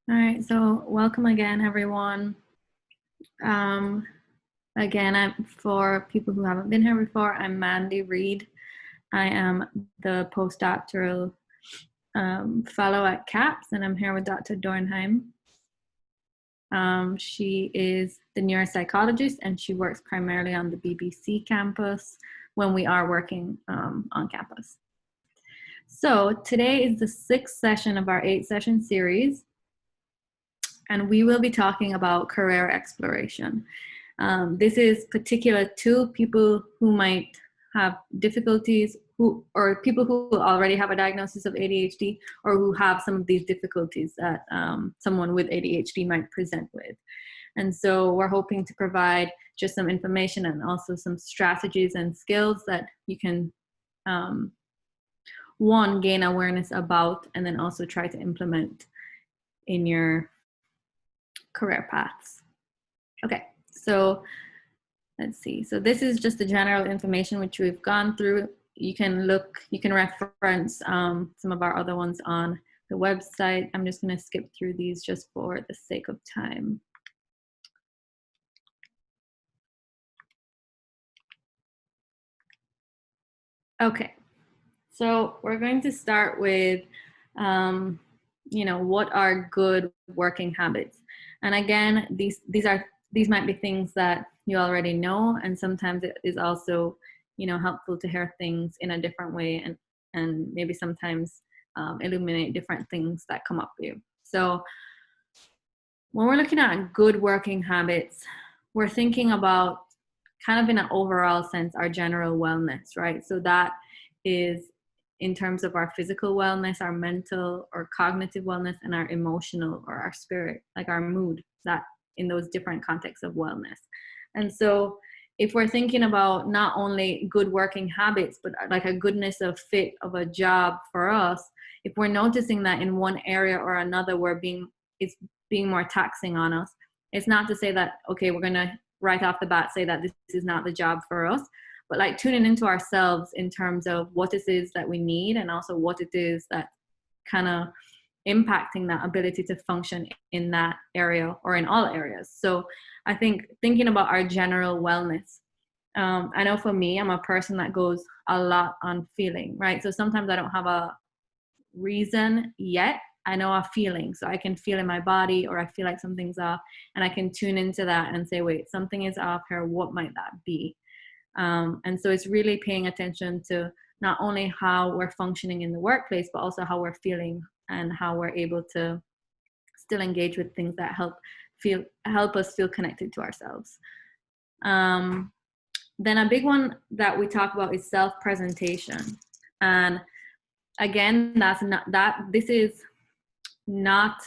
All right, so welcome again, everyone. Um, for people who haven't been here before, I'm Mandy Reed. I am the postdoctoral fellow at CAPS, and I'm here with Dr. Dornheim. She is the neuropsychologist, and she works primarily on the BBC campus when we are working on campus. So today is the 6th session of our 8-session series, and we will be talking about career exploration. This is particular to people who might have difficulties, or people who already have a diagnosis of ADHD, or who have some of these difficulties that someone with ADHD might present with. And so we're hoping to provide just some information and also some strategies and skills that you can, one, gain awareness about, and then also try to implement in your career paths. Okay, so let's see. So this is just the general information which we've gone through. You can reference some of our other ones on the website. I'm just going to skip through these just for the sake of time. Okay, so we're going to start with, what are good working habits? And again, these might be things that you already know, and sometimes it is also, helpful to hear things in a different way, and maybe sometimes illuminate different things that come up for you. So when we're looking at good working habits, we're thinking about kind of in an overall sense, our general wellness, right? So that is in terms of our physical wellness, our mental or cognitive wellness, and our emotional or our spirit, like our mood, that in those different contexts of wellness. And so if we're thinking about not only good working habits, but like a goodness of fit of a job for us, if we're noticing that in one area or another it's being more taxing on us, it's not to say that, okay, we're going to right off the bat say that this is not the job for us, but like tuning into ourselves in terms of what it is that we need, and also what it is that kind of impacting that ability to function in that area or in all areas. So I think thinking about our general wellness, I know for me, I'm a person that goes a lot on feeling, right? So sometimes I don't have a reason yet. I know a feeling, so I can feel in my body, or I feel like something's off, and I can tune into that and say, wait, something is off here. What might that be? And so it's really paying attention to not only how we're functioning in the workplace, but also how we're feeling and how we're able to still engage with things that help us feel connected to ourselves. Then a big one that we talk about is self-presentation. And again, this is not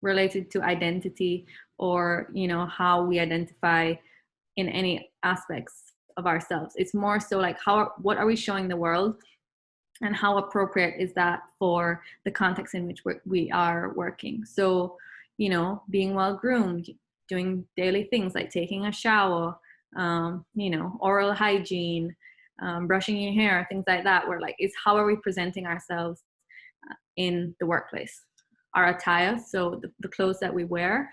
related to identity or, how we identify in any aspects of ourselves. It's more so like what are we showing the world, and how appropriate is that for the context in which we are working. So, being well groomed, doing daily things like taking a shower, oral hygiene, brushing your hair, things like that, where like, is how are we presenting ourselves in the workplace? Our attire, so the clothes that we wear.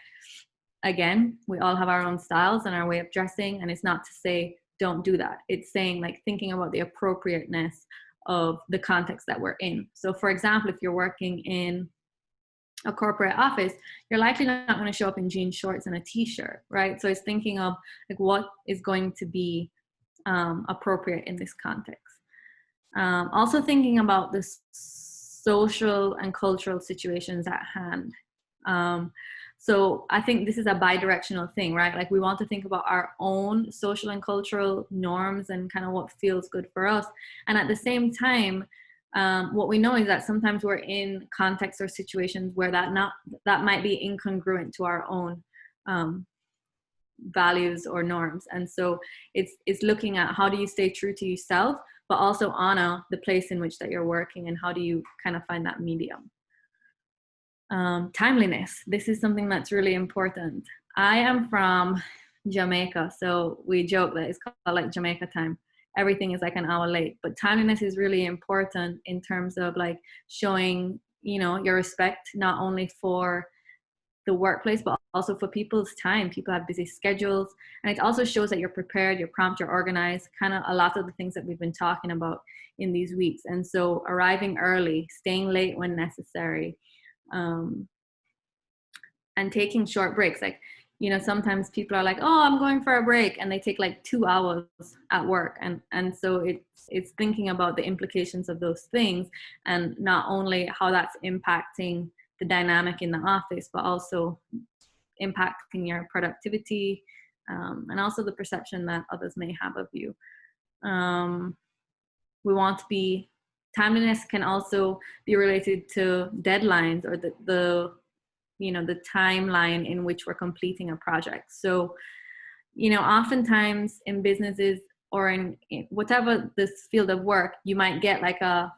Again, we all have our own styles and our way of dressing, and it's not to say don't do that. It's saying like thinking about the appropriateness of the context that we're in. So for example, if you're working in a corporate office, you're likely not going to show up in jeans, shorts, and a t-shirt, right? So it's thinking of like what is going to be appropriate in this context. Also thinking about the social and cultural situations at hand. So I think this is a bi-directional thing, right? Like we want to think about our own social and cultural norms and kind of what feels good for us. And at the same time, what we know is that sometimes we're in contexts or situations where that might be incongruent to our own values or norms. And so it's looking at how do you stay true to yourself, but also honor the place in which that you're working, and how do you kind of find that medium. Timeliness. This is something that's really important. I am from Jamaica, so we joke that it's called like Jamaica time. Everything is like an hour late, but timeliness is really important in terms of like showing, your respect, not only for the workplace, but also for people's time. People have busy schedules, and it also shows that you're prepared, you're prompt, you're organized, kind of a lot of the things that we've been talking about in these weeks. And so arriving early, staying late when necessary, and taking short breaks. Like, sometimes people are like, oh, I'm going for a break, and they take like 2 hours at work. And so it's thinking about the implications of those things, and not only how that's impacting the dynamic in the office, but also impacting your productivity, and also the perception that others may have of you. We want to be, timeliness can also be related to deadlines, or the timeline in which we're completing a project. So, oftentimes in businesses or in whatever this field of work, you might get like a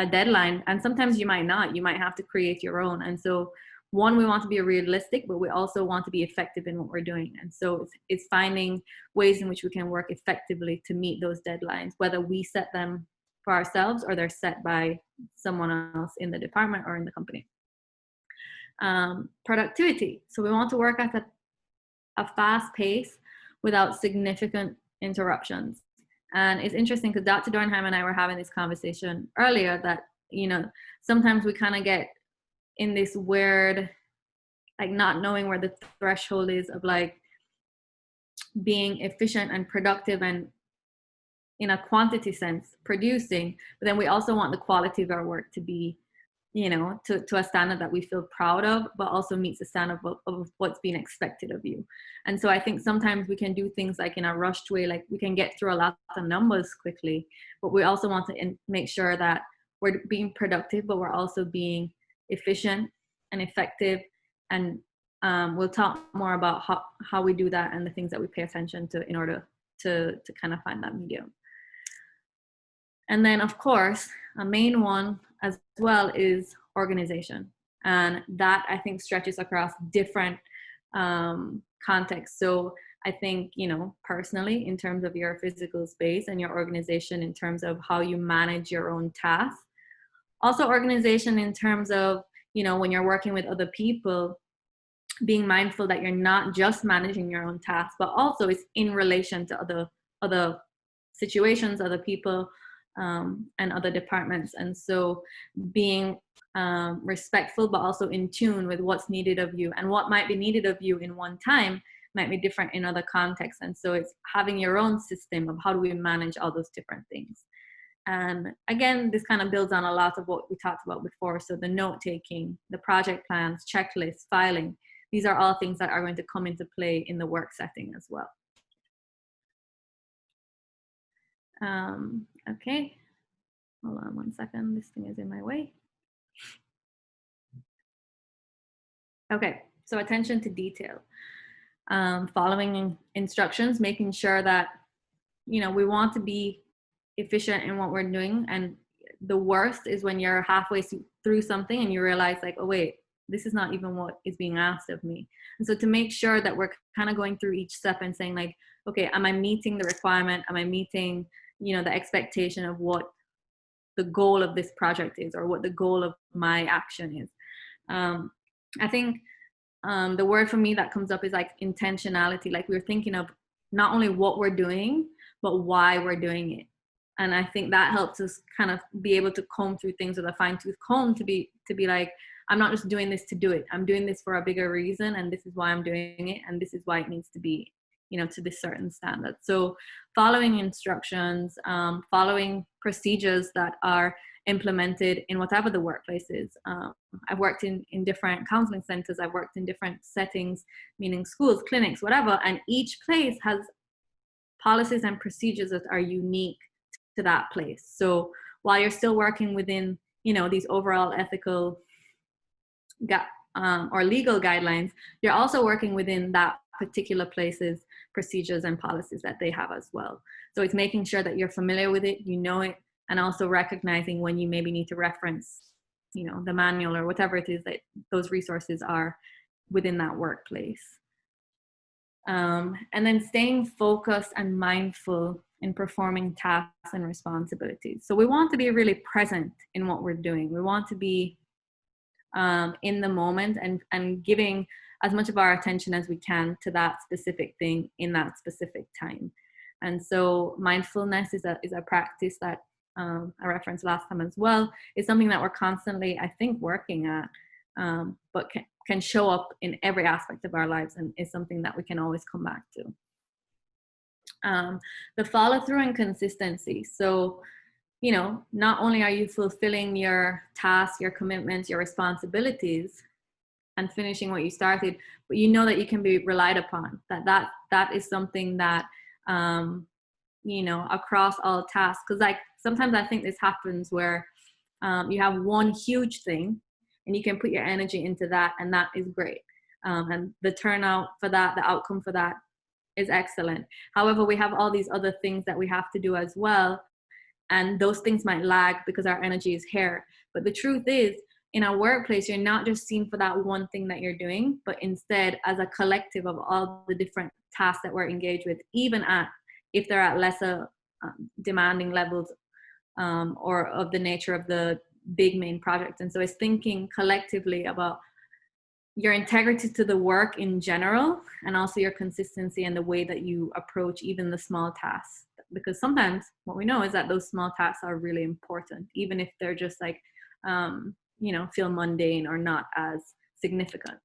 deadline, and sometimes you might not. You might have to create your own. And so, one, we want to be realistic, but we also want to be effective in what we're doing. And so it's finding ways in which we can work effectively to meet those deadlines, whether we set them for ourselves or they're set by someone else in the department or in the company. Productivity. So we want to work at a fast pace without significant interruptions. And it's interesting because Dr. Dornheim and I were having this conversation earlier that, sometimes we kind of get in this weird, like, not knowing where the threshold is of like being efficient and productive and, in a quantity sense, producing, but then we also want the quality of our work to be, to a standard that we feel proud of, but also meets the standard of what's being expected of you. And so I think sometimes we can do things like in a rushed way, like we can get through a lot of numbers quickly, but we also want to make sure that we're being productive, but we're also being efficient and effective. And we'll talk more about how we do that and the things that we pay attention to in order to kind of find that medium. And then, of course, a main one as well is organization. And that, I think, stretches across different contexts. So I think, personally, in terms of your physical space, and your organization in terms of how you manage your own tasks. Also organization in terms of, when you're working with other people, being mindful that you're not just managing your own tasks, but also it's in relation to other situations, other people, and other departments. And so being respectful, but also in tune with what's needed of you, and what might be needed of you in one time might be different in other contexts. And so it's having your own system of how do we manage all those different things. And again, this kind of builds on a lot of what we talked about before. So the note-taking, the project plans, checklists, filing, these are all things that are going to come into play in the work setting as well. Okay, hold on one second. This thing is in my way. Okay, so attention to detail. Following instructions, making sure that, we want to be efficient in what we're doing. And the worst is when you're halfway through something and you realize like, oh wait, this is not even what is being asked of me. And so to make sure that we're kind of going through each step and saying like, okay, am I meeting the requirement? Am I meeting, the expectation of what the goal of this project is, or what the goal of my action is? I think the word for me that comes up is like intentionality. Like we're thinking of not only what we're doing, but why we're doing it. And I think that helps us kind of be able to comb through things with a fine-tooth comb, to be like, I'm not just doing this to do it. I'm doing this for a bigger reason, and this is why I'm doing it, and this is why it needs to be, to this certain standard. So following instructions, following procedures that are implemented in whatever the workplace is. I've worked in different counseling centers. I've worked in different settings, meaning schools, clinics, whatever, and each place has policies and procedures that are unique to that place. So while you're still working within, these overall ethical or legal guidelines, you're also working within that particular place's procedures and policies that they have as well. So it's making sure that you're familiar with it, you know it, and also recognizing when you maybe need to reference, the manual or whatever it is that those resources are within that workplace. And then staying focused and mindful in performing tasks and responsibilities. So we want to be really present in what we're doing. We want to be in the moment, and giving as much of our attention as we can to that specific thing in that specific time. And so mindfulness is a practice that I referenced last time as well. Is something that we're constantly, I think, working at, but can show up in every aspect of our lives, and is something that we can always come back to. The follow through and consistency. So, not only are you fulfilling your tasks, your commitments, your responsibilities, and finishing what you started, but you know that you can be relied upon. That is something that across all tasks. Because like sometimes I think this happens where you have one huge thing, and you can put your energy into that, and that is great. And the turnout for that, the outcome for that is excellent. However, we have all these other things that we have to do as well. And those things might lag because our energy is here. But the truth is, in our workplace, you're not just seen for that one thing that you're doing, but instead as a collective of all the different tasks that we're engaged with, even if they're at lesser demanding levels or of the nature of the big main project. And so it's thinking collectively about your integrity to the work in general, and also your consistency and the way that you approach even the small tasks. Because sometimes what we know is that those small tasks are really important, even if they're just like, feel mundane or not as significant.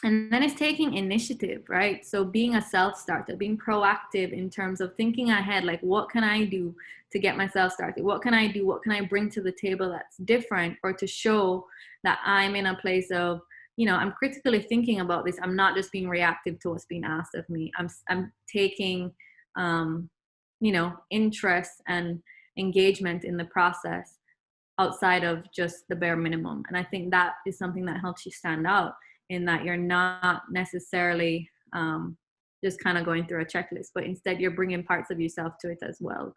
And then it's taking initiative, right? So being a self-starter, being proactive in terms of thinking ahead, like what can I do to get myself started? What can I do? What can I bring to the table that's different, or to show that I'm in a place of, I'm critically thinking about this. I'm not just being reactive to what's being asked of me. I'm taking, interest and engagement in the process outside of just the bare minimum. And I think that is something that helps you stand out, in that you're not necessarily just kind of going through a checklist, but instead you're bringing parts of yourself to it as well.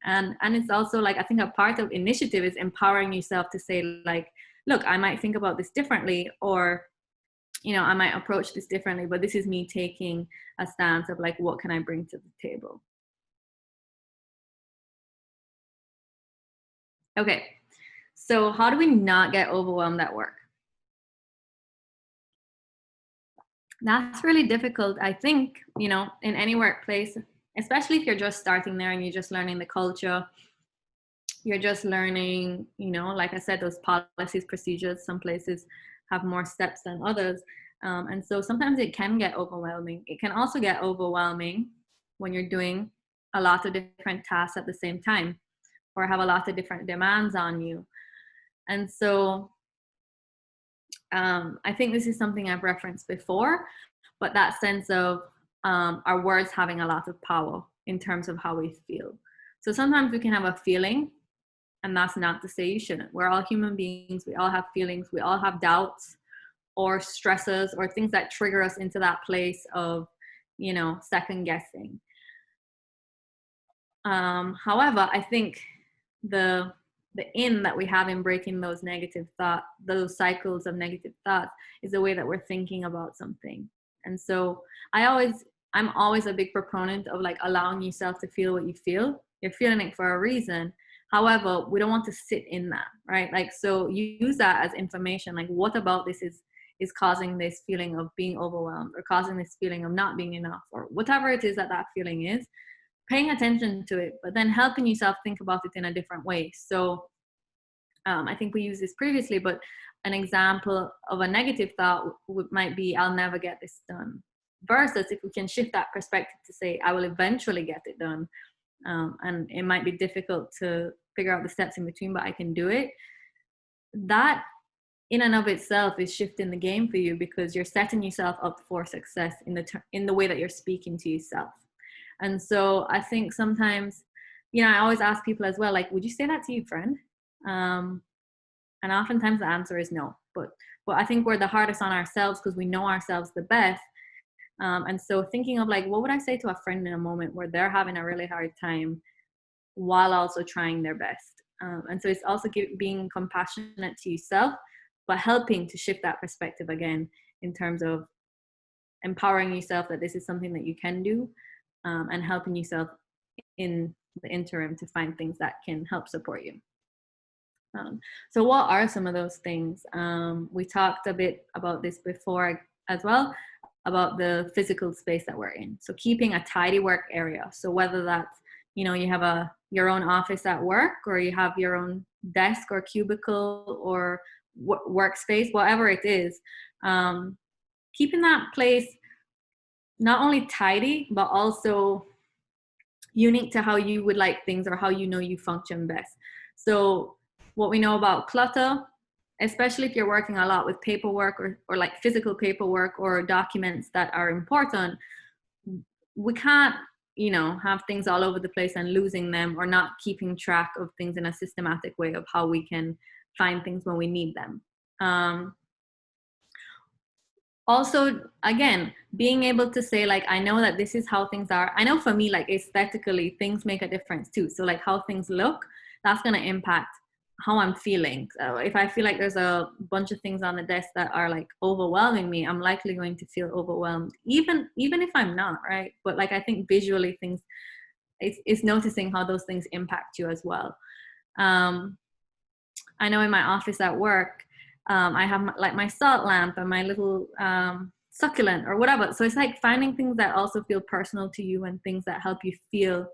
And it's also like, I think a part of initiative is empowering yourself to say like, look, I might think about this differently, or, I might approach this differently, but this is me taking a stance of like, what can I bring to the table? Okay. So how do we not get overwhelmed at work? That's really difficult. I think, in any workplace, especially if you're just starting there and you're just learning the culture, you're just learning, like I said, those policies, procedures. Some places have more steps than others. And so sometimes it can get overwhelming. It can also get overwhelming when you're doing a lot of different tasks at the same time, or have a lot of different demands on you. And so I think this is something I've referenced before, but that sense of our words having a lot of power in terms of how we feel. So sometimes we can have a feeling, and that's not to say you shouldn't. We're all human beings. We all have feelings. We all have doubts or stresses or things that trigger us into that place of, second guessing. However, I think the in that we have in breaking those negative thoughts, those cycles of negative thoughts, is the way that we're thinking about something. And so I'm always a big proponent of like allowing yourself to feel what you feel. You're feeling it for a reason. However, we don't want to sit in that, right? Like, so you use that as information. Like, what about this is causing this feeling of being overwhelmed, or causing this feeling of not being enough, or whatever it is that feeling is. Paying attention to it, but then helping yourself think about it in a different way. So I think we used this previously, but an example of a negative thought might be, I'll never get this done. Versus if we can shift that perspective to say, I will eventually get it done. And it might be difficult to figure out the steps in between, but I can do it. That in and of itself is shifting the game for you, because you're setting yourself up for success in the way that you're speaking to yourself. And so I think sometimes, I always ask people as well, like, would you say that to your friend? And oftentimes the answer is no. But I think we're the hardest on ourselves because we know ourselves the best. And so thinking of like, what would I say to a friend in a moment where they're having a really hard time while also trying their best? And so it's also being compassionate to yourself, but helping to shift that perspective again in terms of empowering yourself that this is something that you can do. And helping yourself in the interim to find things that can help support you. So what are some of those things? We talked a bit about this before as well, about the physical space that we're in. So keeping a tidy work area. So whether that's, you have your own office at work, or you have your own desk or cubicle or workspace, whatever it is, keeping that place not only tidy, but also unique to how you would like things or how you function best. So what we know about clutter, especially if you're working a lot with paperwork or like physical paperwork or documents that are important, we can't, have things all over the place and losing them, or not keeping track of things in a systematic way of how we can find things when we need them. Also, again, being able to say, like, I know that this is how things are. I know for me, like, aesthetically, things make a difference too. So like how things look, that's going to impact how I'm feeling. So if I feel like there's a bunch of things on the desk that are like overwhelming me, I'm likely going to feel overwhelmed, even if I'm not, right? But like, I think visually things, it's noticing how those things impact you as well. I know in my office at work, I have my salt lamp and my little succulent or whatever. So it's like finding things that also feel personal to you and things that help you feel,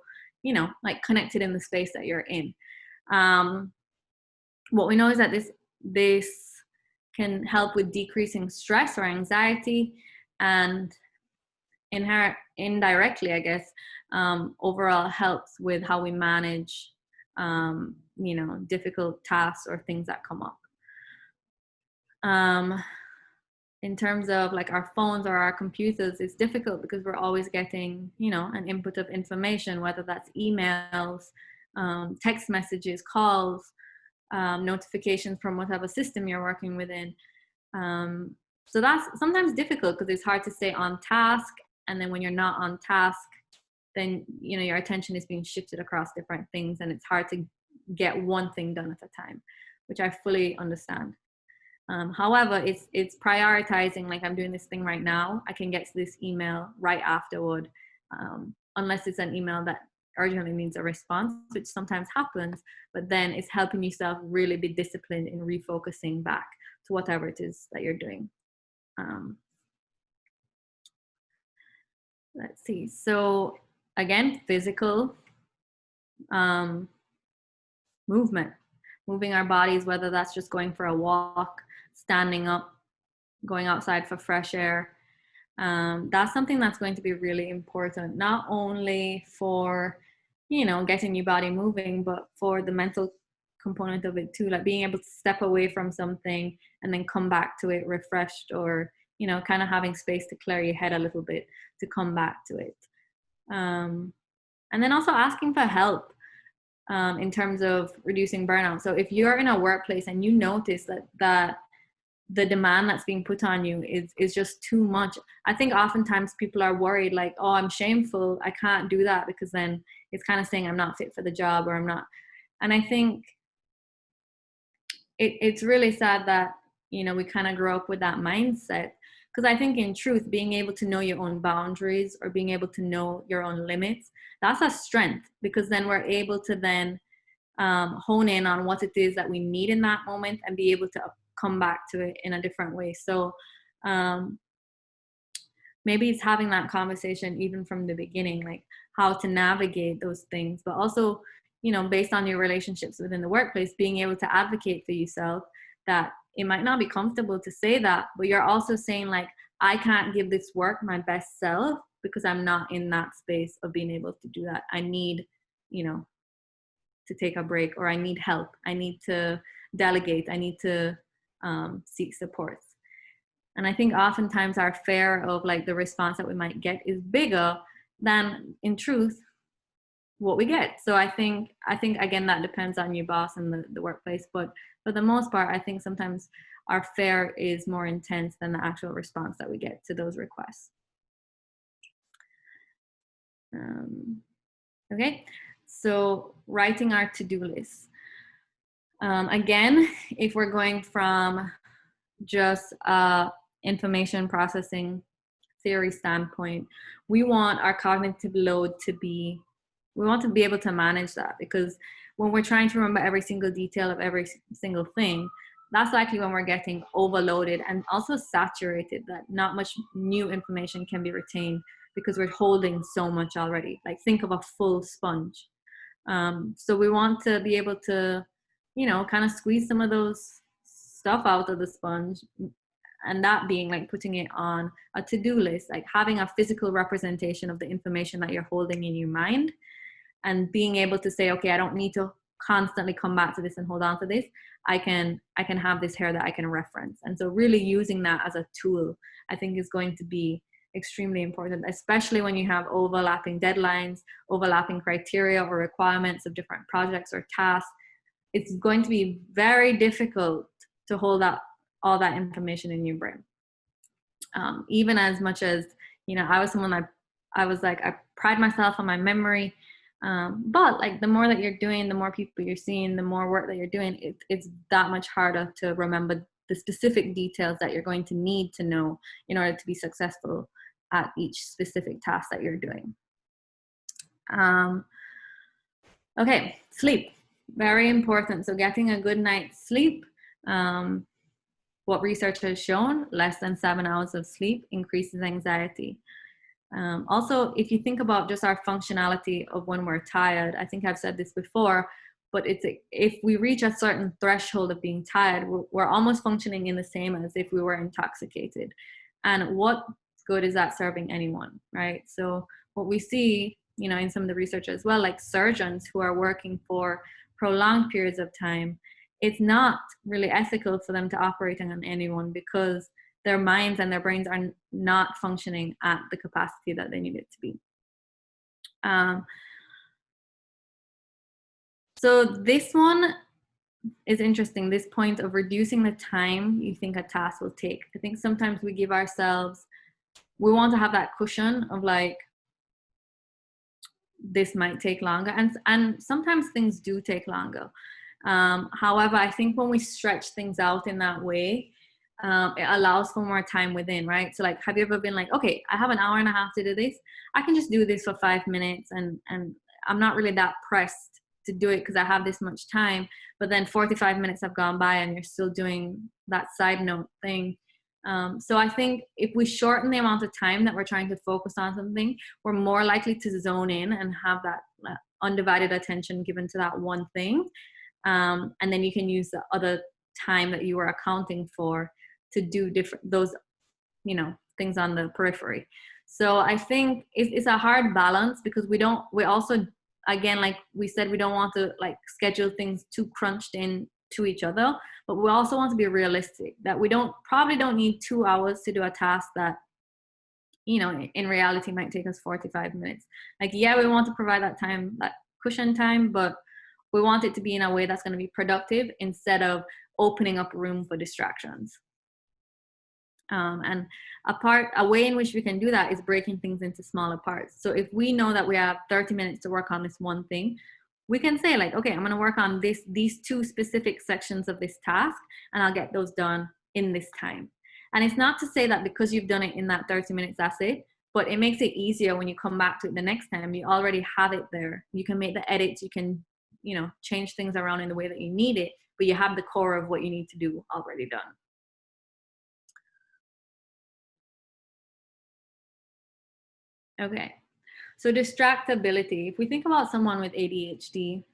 like connected in the space that you're in. What we know is that this can help with decreasing stress or anxiety, and indirectly, I guess, overall helps with how we manage, difficult tasks or things that come up. In terms of like our phones or our computers, it's difficult because we're always getting, an input of information, whether that's emails, text messages, calls, notifications from whatever system you're working within. So that's sometimes difficult because it's hard to stay on task. And then when you're not on task, then, your attention is being shifted across different things, and it's hard to get one thing done at a time, which I fully understand. However, it's prioritizing, like I'm doing this thing right now. I can get to this email right afterward, unless it's an email that urgently needs a response, which sometimes happens, but then it's helping yourself really be disciplined in refocusing back to whatever it is that you're doing. Let's see. So again, physical movement, moving our bodies, whether that's just going for a walk, standing up, going outside for fresh air. That's something that's going to be really important, not only for, getting your body moving, but for the mental component of it too, like being able to step away from something and then come back to it refreshed, or, kind of having space to clear your head a little bit to come back to it. And then also asking for help. In terms of reducing burnout. So if you're in a workplace and you notice that the demand that's being put on you is just too much, I think oftentimes people are worried, like, oh, I'm shameful, I can't do that, because then it's kind of saying I'm not fit for the job, or I'm not. And I think it's really sad that, we kind of grow up with that mindset. Because I think in truth, being able to know your own boundaries, or being able to know your own limits, that's a strength, because then we're able to then hone in on what it is that we need in that moment and be able to come back to it in a different way. So maybe it's having that conversation even from the beginning, like how to navigate those things, but also, based on your relationships within the workplace, being able to advocate for yourself, that it might not be comfortable to say that, but you're also saying, like, I can't give this work my best self because I'm not in that space of being able to do that. I need, to take a break, or I need help. I need to delegate. I need to seek support. And I think oftentimes our fear of like the response that we might get is bigger than in truth what we get. So I think again, that depends on your boss and the workplace, but for the most part, I think sometimes our fear is more intense than the actual response that we get to those requests. Okay, so writing our to-do list. Again, if we're going from just information processing theory standpoint, we want our cognitive load to be We want to be able to manage that, because when we're trying to remember every single detail of every single thing, that's likely when we're getting overloaded and also saturated, that not much new information can be retained because we're holding so much already. Like, think of a full sponge. So we want to be able to, kind of squeeze some of those stuff out of the sponge, and that being like putting it on a to-do list, like having a physical representation of the information that you're holding in your mind, and being able to say, okay, I don't need to constantly come back to this and hold on to this. I can have this here that I can reference. And so really using that as a tool, I think, is going to be extremely important, especially when you have overlapping deadlines, overlapping criteria or requirements of different projects or tasks. It's going to be very difficult to hold up all that information in your brain. Even as much as, I was someone I was like, I pride myself on my memory. But like, the more that you're doing, the more people you're seeing, the more work that you're doing, it's that much harder to remember the specific details that you're going to need to know in order to be successful at each specific task that you're doing. Okay, sleep, very important. So getting a good night's sleep. What research has shown, less than 7 hours of sleep increases anxiety. Also, if you think about just our functionality of when we're tired, I think I've said this before, but if we reach a certain threshold of being tired, we're almost functioning in the same as if we were intoxicated. And what good is that serving anyone, right? So what we see, in some of the research as well, like surgeons who are working for prolonged periods of time, it's not really ethical for them to operate on anyone, because their minds and their brains are not functioning at the capacity that they need it to be. So this one is interesting, this point of reducing the time you think a task will take. I think sometimes we give ourselves, we want to have that cushion of like, this might take longer. And sometimes things do take longer. However, I think when we stretch things out in that way, it allows for more time within, right? So like, have you ever been like, okay, I have an hour and a half to do this. I can just do this for 5 minutes, and I'm not really that pressed to do it because I have this much time. But then 45 minutes have gone by and you're still doing that side note thing. So I think if we shorten the amount of time that we're trying to focus on something, we're more likely to zone in and have that undivided attention given to that one thing. And then you can use the other time that you were accounting for to do those things on the periphery. So I think it's a hard balance, because we also, again, like we said, we don't want to like schedule things too crunched in to each other, but we also want to be realistic that we probably don't need 2 hours to do a task that in reality might take us 45 minutes. Like, yeah, we want to provide that time, that cushion time, but we want it to be in a way that's going to be productive instead of opening up room for distractions. And a way in which we can do that is breaking things into smaller parts. So if we know that we have 30 minutes to work on this one thing, we can say like, okay, I'm going to work on these 2 specific sections of this task, and I'll get those done in this time. And it's not to say that because you've done it in that 30 minutes, that's it, but it makes it easier when you come back to it the next time. You already have it there. You can make the edits, you can, change things around in the way that you need it, but you have the core of what you need to do already done. Okay, so distractibility. If we think about someone with ADHD,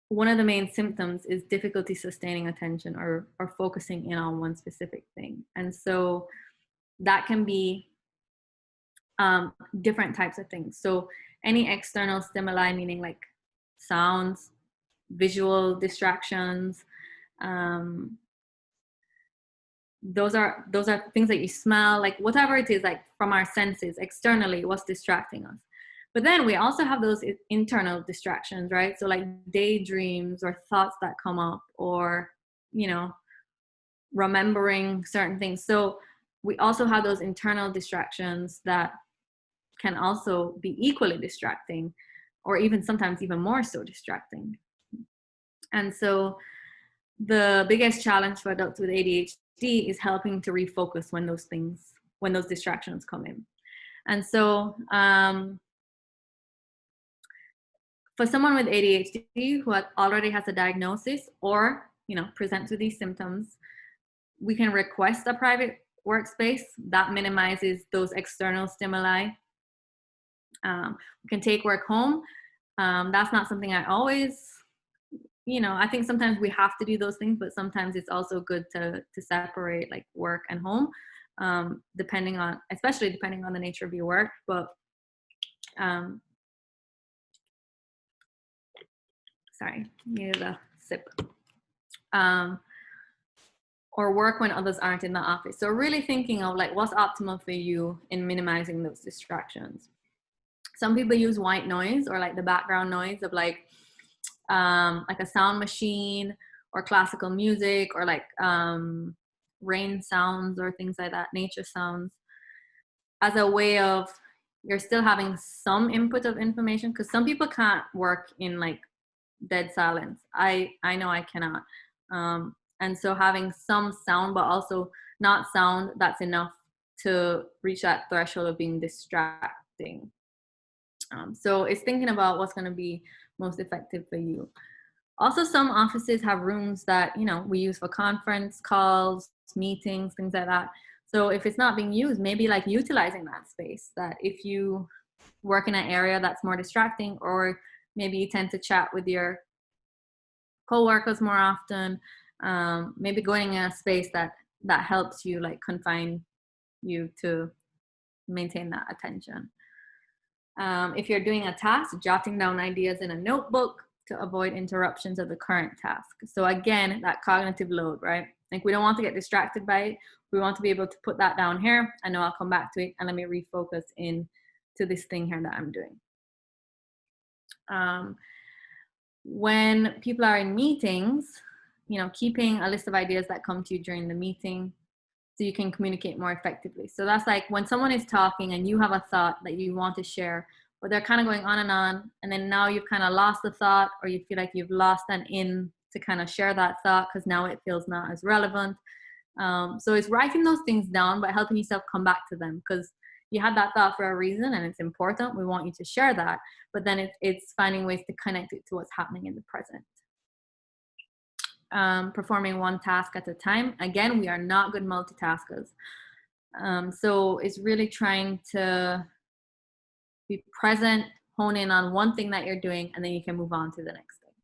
one of the main symptoms is difficulty sustaining attention or focusing in on one specific thing. And so that can be different types of things. So any external stimuli, meaning like sounds, visual distractions, those are things that you smell, like whatever it is, like from our senses externally, what's distracting us. But then we also have those internal distractions, right? So like daydreams or thoughts that come up, or remembering certain things. So we also have those internal distractions that can also be equally distracting, or even sometimes even more so distracting. And so the biggest challenge for adults with ADHD is helping to refocus when those distractions come in. And so For someone with ADHD who already has a diagnosis or, presents with these symptoms, we can request a private workspace that minimizes those external stimuli. We can take work home. That's not something I always, I think sometimes we have to do those things, but sometimes it's also good to separate like work and home, especially depending on the nature of your work. But sorry, needed a sip. Or work when others aren't in the office. So really thinking of like what's optimal for you in minimizing those distractions. Some people use white noise or like the background noise of like a sound machine or classical music or like rain sounds or things like that, nature sounds, as a way of you're still having some input of information, because some people can't work in like dead silence. I know I cannot. And so having some sound, but also not sound that's enough to reach that threshold of being distracting. So it's thinking about what's going to be most effective for you. Also, some offices have rooms that, we use for conference calls, meetings, things like that. So if it's not being used, maybe like utilizing that space, that if you work in an area that's more distracting, or maybe you tend to chat with your coworkers more often, maybe going in a space that helps you like confine you to maintain that attention. If you're doing a task, jotting down ideas in a notebook to avoid interruptions of the current task. So again, that cognitive load, right? Like we don't want to get distracted by it. We want to be able to put that down here. I know I'll come back to it, and let me refocus in to this thing here that I'm doing. When people are in meetings, keeping a list of ideas that come to you during the meeting so you can communicate more effectively. So that's like when someone is talking and you have a thought that you want to share, but they're kind of going on, and then now you've kind of lost the thought, or you feel like you've lost an in to kind of share that thought because now it feels not as relevant. So it's writing those things down, but helping yourself come back to them, because you had that thought for a reason and it's important. We want you to share that, but then it's finding ways to connect it to what's happening in the present. Performing one task at a time. Again, we are not good multitaskers. So it's really trying to be present, hone in on one thing that you're doing, and then you can move on to the next thing.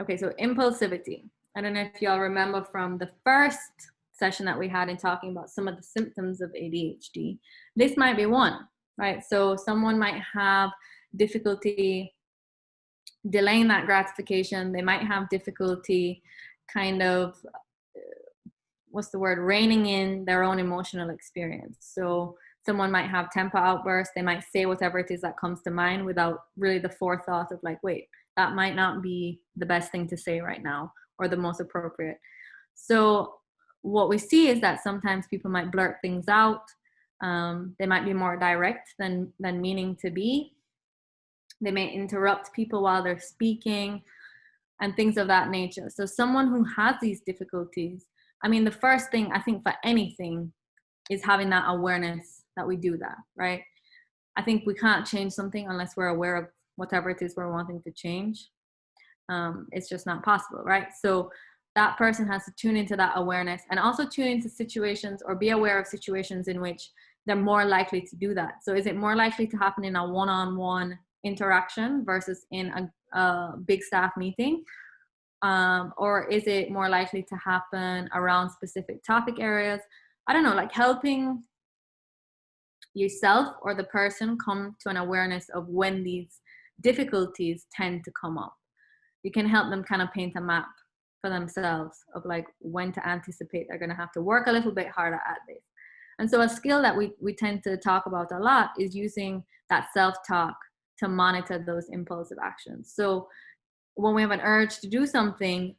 Okay, so impulsivity. I don't know if y'all remember from the first session that we had in talking about some of the symptoms of ADHD. This might be one, right? So someone might have difficulty delaying that gratification. They might have difficulty kind of, reining in their own emotional experience. So someone might have temper outbursts. They might say whatever it is that comes to mind without really the forethought of like, wait, that might not be the best thing to say right now or the most appropriate. So what we see is that sometimes people might blurt things out. They might be more direct than meaning to be. They may interrupt people while they're speaking and things of that nature. So someone who has these difficulties, the first thing I think for anything is having that awareness that we do that, right? I think we can't change something unless we're aware of whatever it is we're wanting to change. It's just not possible, right? So that person has to tune into that awareness, and also tune into situations or be aware of situations in which they're more likely to do that. So is it more likely to happen in a one-on-one interaction versus in a big staff meeting? Or is it more likely to happen around specific topic areas? I don't know, like helping yourself or the person come to an awareness of when these difficulties tend to come up. You can help them kind of paint a map for themselves of like when to anticipate they're going to have to work a little bit harder at this. And so a skill that we tend to talk about a lot is using that self-talk to monitor those impulsive actions. So when we have an urge to do something,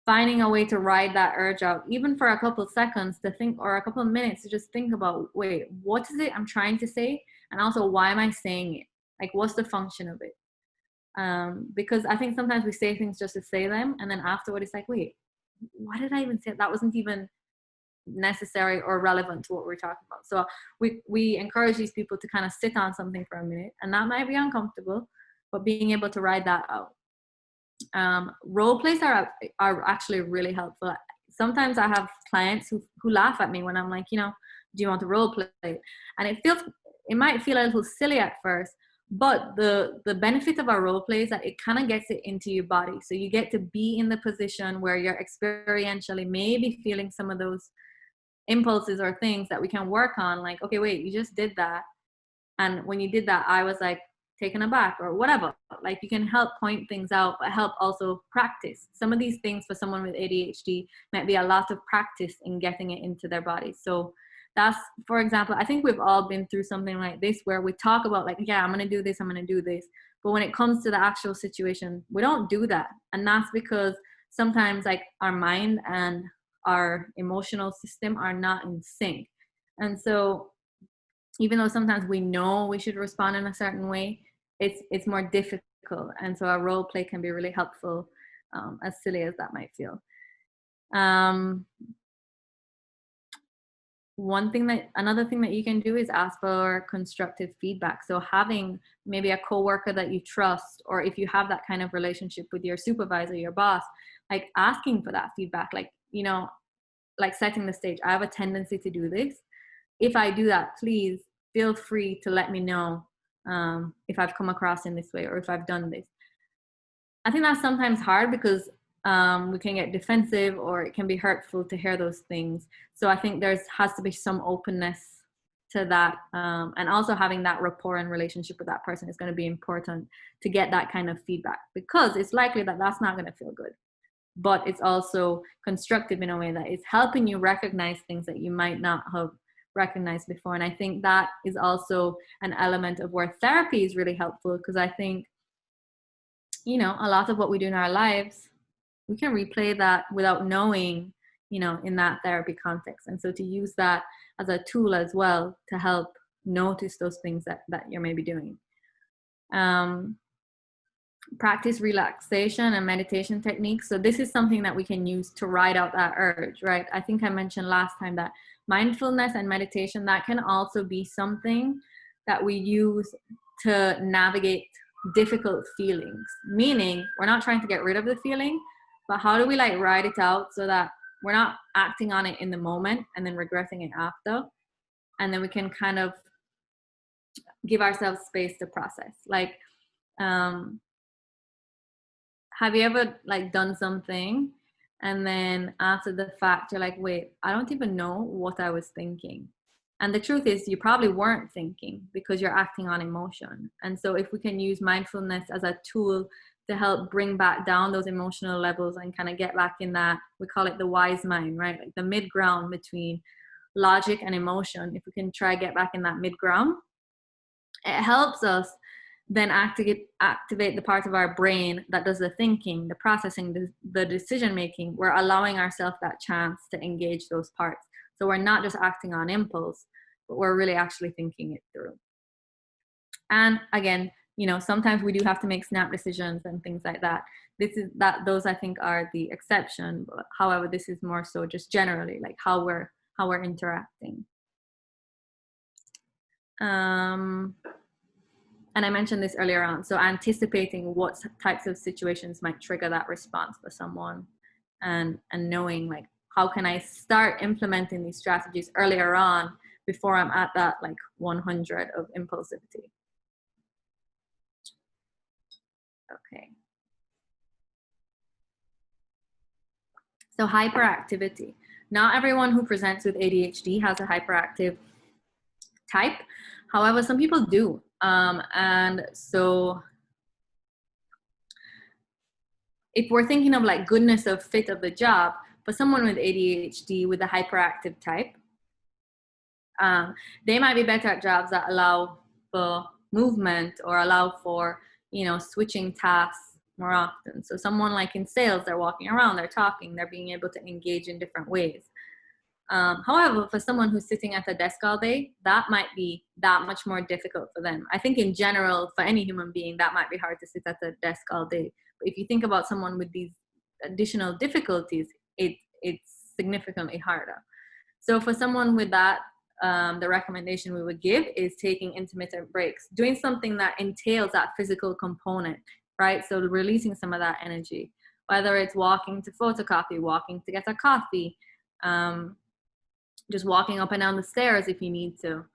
finding a way to ride that urge out, even for a couple of seconds to think, or a couple of minutes to just think about, wait, what is it I'm trying to say? And also, why am I saying it? Like, what's the function of it? Because I think sometimes we say things just to say them, and then afterward it's like, wait, why did I even say it? That wasn't even necessary or relevant to what we're talking about. So we encourage these people to kind of sit on something for a minute, and that might be uncomfortable, but being able to ride that out. Role plays are actually really helpful. Sometimes I have clients who laugh at me when I'm like, do you want to role play? And it might feel a little silly at first, but the benefit of our role play is that it kind of gets it into your body. So you get to be in the position where you're experientially maybe feeling some of those impulses or things that we can work on. Like, okay, wait, you just did that. And when you did that, I was like taken aback or whatever. Like, you can help point things out, but help also practice. Some of these things for someone with ADHD might be a lot of practice in getting it into their body. So that's, for example, I think we've all been through something like this where we talk about like, yeah, I'm going to do this, I'm going to do this. But when it comes to the actual situation, we don't do that. And that's because sometimes like our mind and our emotional system are not in sync. And so even though sometimes we know we should respond in a certain way, it's more difficult. And so a role play can be really helpful, as silly as that might feel. Another thing that you can do is ask for constructive feedback. So having maybe a coworker that you trust, or if you have that kind of relationship with your supervisor, your boss, like asking for that feedback, like, like setting the stage. I have a tendency to do this. If I do that, please feel free to let me know if I've come across in this way or if I've done this. I think that's sometimes hard because we can get defensive, or it can be hurtful to hear those things. So I think has to be some openness to that. And also having that rapport and relationship with that person is going to be important to get that kind of feedback, because it's likely that that's not going to feel good. But it's also constructive in a way that is helping you recognize things that you might not have recognized before. And I think that is also an element of where therapy is really helpful, because I think, a lot of what we do in our lives, we can replay that without knowing, in that therapy context. And so to use that as a tool as well to help notice those things that you're maybe doing. Practice relaxation and meditation techniques. So this is something that we can use to ride out that urge, right? I think I mentioned last time that mindfulness and meditation, that can also be something that we use to navigate difficult feelings. Meaning, we're not trying to get rid of the feeling, but how do we like ride it out so that we're not acting on it in the moment and then regretting it after? And then we can kind of give ourselves space to process. Like, have you ever like done something and then after the fact you're like, wait, I don't even know what I was thinking? And the truth is you probably weren't thinking, because you're acting on emotion. And so if we can use mindfulness as a tool to help bring back down those emotional levels and kind of get back in that, we call it the wise mind, right? Like the mid ground between logic and emotion. If we can try get back in that mid ground, it helps us then activate the part of our brain that does the thinking, the processing, the decision making. We're allowing ourselves that chance to engage those parts. So we're not just acting on impulse, but we're really actually thinking it through. And again, sometimes we do have to make snap decisions and things like that. Those I think are the exception. But however, this is more so just generally like how we're interacting. And I mentioned this earlier on. So anticipating what types of situations might trigger that response for someone, and knowing like, how can I start implementing these strategies earlier on before I'm at that like 100 of impulsivity. Okay. So hyperactivity. Not everyone who presents with ADHD has a hyperactive type. However, some people do. And so if we're thinking of like goodness of fit of the job, for someone with ADHD with a hyperactive type, they might be better at jobs that allow for movement or allow for, switching tasks more often. So someone like in sales, they're walking around, they're talking, they're being able to engage in different ways. However, for someone who's sitting at a desk all day, that might be that much more difficult for them. I think in general, for any human being, that might be hard to sit at a desk all day. But if you think about someone with these additional difficulties, it's significantly harder. So for someone with that, the recommendation we would give is taking intermittent breaks, doing something that entails that physical component, right? So releasing some of that energy, whether it's walking to photocopy, walking to get a coffee, just walking up and down the stairs if you need to.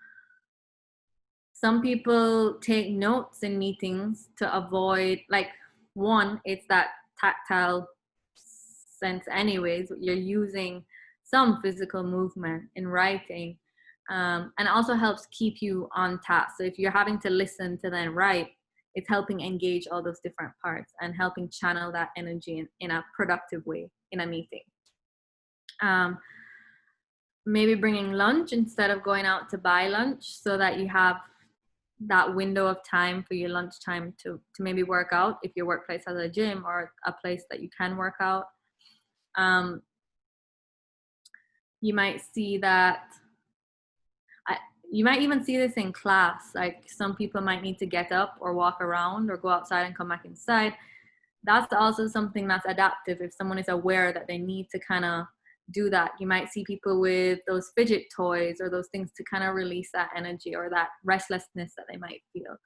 Some people take notes in meetings to avoid, like, one, it's that tactile sense anyways. You're using some physical movement in writing, and also helps keep you on task. So if you're having to listen to then write, it's helping engage all those different parts and helping channel that energy in a productive way in a meeting. Maybe bringing lunch instead of going out to buy lunch, so that you have that window of time for your lunchtime to maybe work out if your workplace has a gym or a place that you can work out. You might see that, you might even see this in class, like some people might need to get up or walk around or go outside and come back inside. That's also something that's adaptive. If someone is aware that they need to kind of do that, you might see people with those fidget toys or those things to kind of release that energy or that restlessness that they might feel.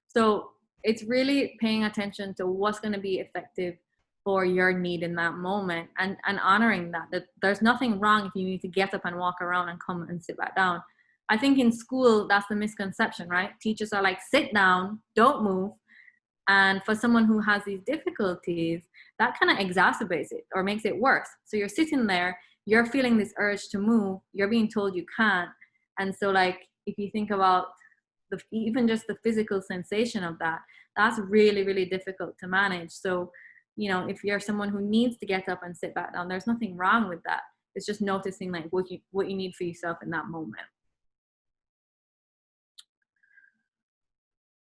So it's really paying attention to what's going to be effective for your need in that moment, and honoring that there's nothing wrong if you need to get up and walk around and come and sit back down. I think in school, that's the misconception, right? Teachers are like, sit down, don't move. And for someone who has these difficulties, that kind of exacerbates it or makes it worse. So you're sitting there, you're feeling this urge to move, you're being told you can't. And so, like, if you think about even just the physical sensation of that, that's really, really difficult to manage. So, you know, if you're someone who needs to get up and sit back down, there's nothing wrong with that. It's just noticing like what you need for yourself in that moment.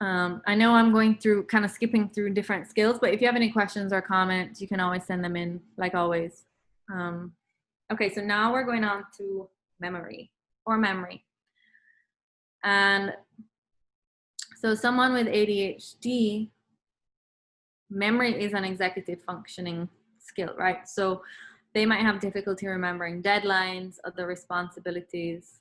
I know I'm going through, kind of skipping through different skills, but if you have any questions or comments, you can always send them in, like always. Okay, so now we're going on to memory. And so someone with ADHD, memory is an executive functioning skill, right? So they might have difficulty remembering deadlines, other responsibilities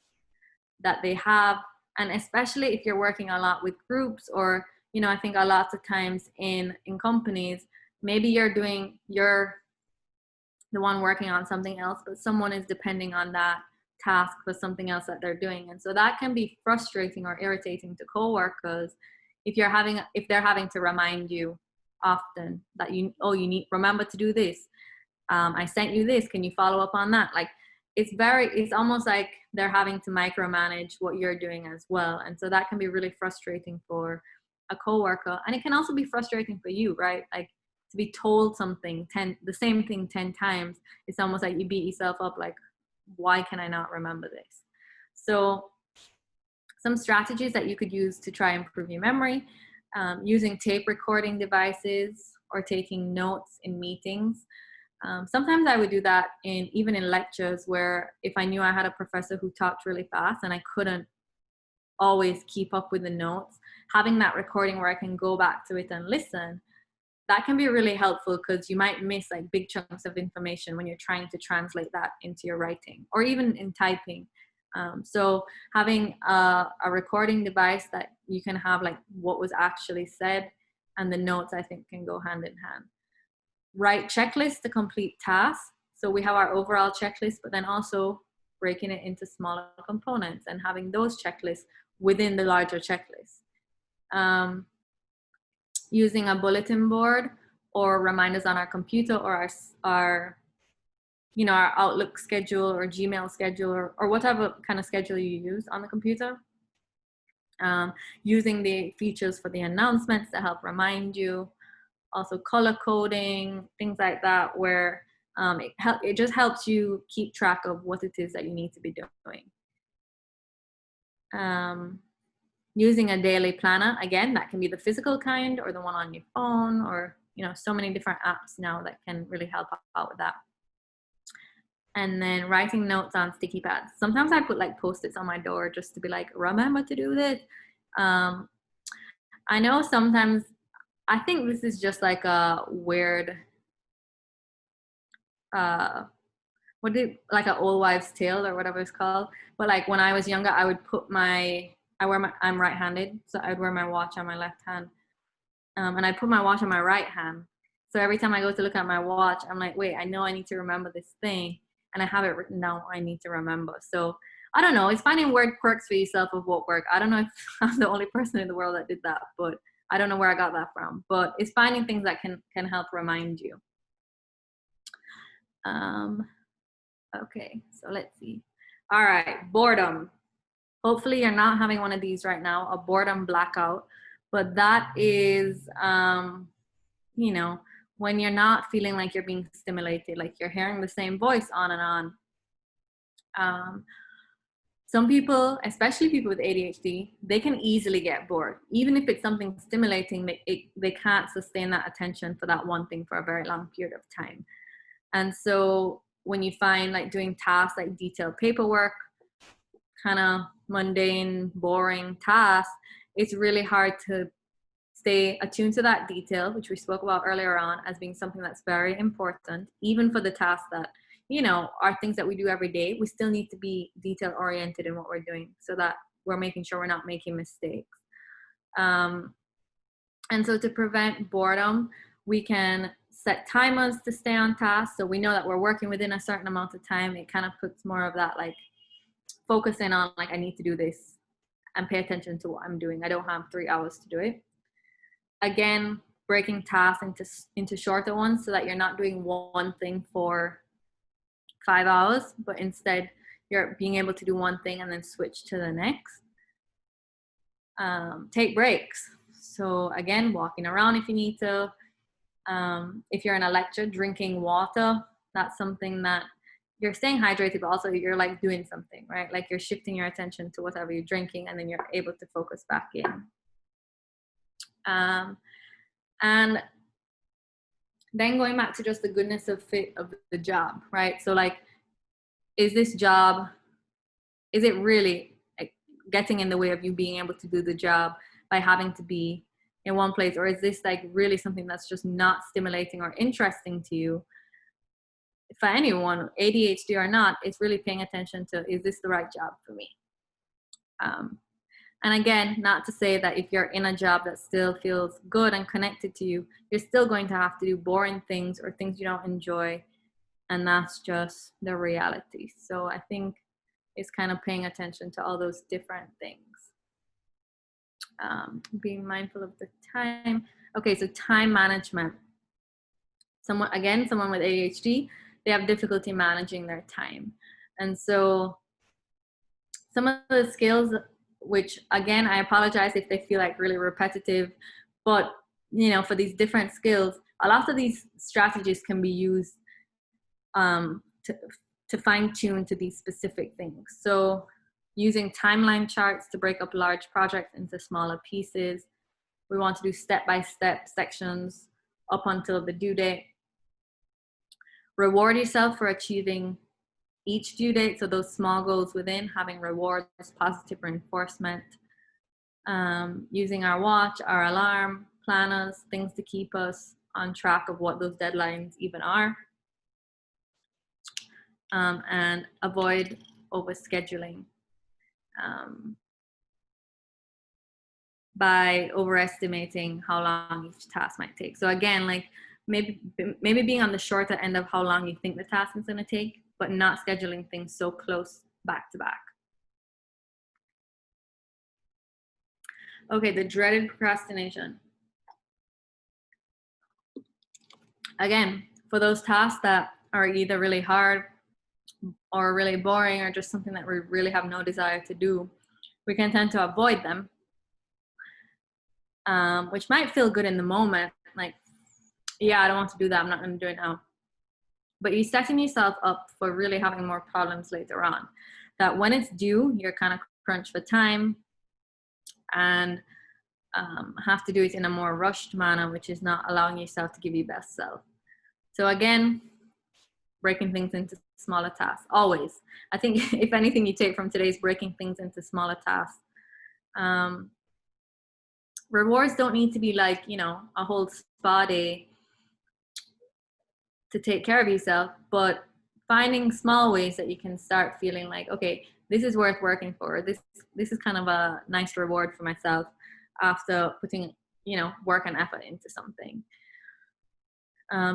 that they have. And especially if you're working a lot with groups, or, you know, I think a lot of times in companies, maybe you're the one working on something else, but someone is depending on that task for something else that they're doing. And so that can be frustrating or irritating to coworkers if they're having to remind you often that you need, remember to do this. I sent you this, can you follow up on that? Like, it's almost like they're having to micromanage what you're doing as well. And so that can be really frustrating for a coworker. And it can also be frustrating for you, right? Like, to be told something, the same thing 10 times, it's almost like you beat yourself up, like, why can I not remember this? So some strategies that you could use to try and improve your memory, using tape recording devices or taking notes in meetings. Sometimes I would do that even in lectures, where if I knew I had a professor who talked really fast and I couldn't always keep up with the notes, having that recording where I can go back to it and listen, that can be really helpful, because you might miss like big chunks of information when you're trying to translate that into your writing or even in typing. So having a recording device that you can have like what was actually said and the notes, I think, can go hand in hand. Write checklists to complete tasks. So we have our overall checklist, but then also breaking it into smaller components and having those checklists within the larger checklist. Using a bulletin board or reminders on our computer, or our Outlook schedule or Gmail schedule, or whatever kind of schedule you use on the computer. Using the features for the announcements to help remind you. Also color coding, things like that, where it just helps you keep track of what it is that you need to be doing. Using a daily planner, again, that can be the physical kind or the one on your phone, or, so many different apps now that can really help out with that. And then writing notes on sticky pads. Sometimes I put like Post-its on my door just to be like, remember to do this. I know sometimes, I think this is just like a weird like an old wives' tale or whatever it's called. But like when I was younger, I would put I'm right-handed, so I'd wear my watch on my left hand, and I put my watch on my right hand. So every time I go to look at my watch, I'm like, wait, I know I need to remember this thing, and I have it written down. I need to remember. So I don't know. It's finding word quirks for yourself of what work. I don't know if I'm the only person in the world that did that, but I don't know where I got that from. But it's finding things that can help remind you. Okay, so let's see. All right, boredom. Hopefully you're not having one of these right now, a boredom blackout. But that is, you know, when you're not feeling like you're being stimulated, like you're hearing the same voice on and on. Some people, especially people with ADHD, they can easily get bored. Even if it's something stimulating, they can't sustain that attention for that one thing for a very long period of time. And so when you find like doing tasks like detailed paperwork, kind of mundane, boring tasks, it's really hard to stay attuned to that detail, which we spoke about earlier on as being something that's very important, even for the tasks that, you know, are things that we do every day. We still need to be detail oriented in what we're doing so that we're making sure we're not making mistakes. And so to prevent boredom, we can set timers to stay on task. So we know that we're working within a certain amount of time. It kind of puts more of that like focusing on like, I need to do this and pay attention to what I'm doing. I don't have 3 hours to do it. Again, breaking tasks into shorter ones so that you're not doing one thing for 5 hours, but instead you're being able to do one thing and then switch to the next. Take breaks. So again, walking around if you need to. If you're in a lecture, drinking water, that's something that you're staying hydrated, but also you're like doing something, right? Like you're shifting your attention to whatever you're drinking and then you're able to focus back in. And then going back to just the goodness of fit of the job, right? So like, is this job, is it really like getting in the way of you being able to do the job by having to be in one place? Or is this like really something that's just not stimulating or interesting to you? For anyone, ADHD or not, it's really paying attention to, is this the right job for me? And again, not to say that if you're in a job that still feels good and connected to you, you're still going to have to do boring things or things you don't enjoy. And that's just the reality. So I think it's kind of paying attention to all those different things. Being mindful of the time. Okay, so time management. Someone with ADHD, they have difficulty managing their time. And so some of the skills, which again, I apologize if they feel like really repetitive, but you know, for these different skills, a lot of these strategies can be used to fine tune to these specific things. So using timeline charts to break up large projects into smaller pieces. We want to do step-by-step sections up until the due date. Reward yourself for achieving each due date. So those small goals within, having rewards, positive reinforcement. Using our watch, our alarm, planners, things to keep us on track of what those deadlines even are. And avoid overscheduling by overestimating how long each task might take. So again, like maybe being on the shorter end of how long you think the task is going to take, but not scheduling things so close back to back. Okay, the dreaded procrastination. Again, for those tasks that are either really hard or really boring or just something that we really have no desire to do, we can tend to avoid them, which might feel good in the moment. Like, yeah, I don't want to do that. I'm not going to do it now. But you're setting yourself up for really having more problems later on. That when it's due, you're kind of crunched for time and have to do it in a more rushed manner, which is not allowing yourself to give your best self. So again, breaking things into smaller tasks, always. I think if anything you take from today is breaking things into smaller tasks. Rewards don't need to be like, you know, a whole spa day to take care of yourself, but finding small ways that you can start feeling like, okay, this is worth working for. This is kind of a nice reward for myself after putting, work and effort into something.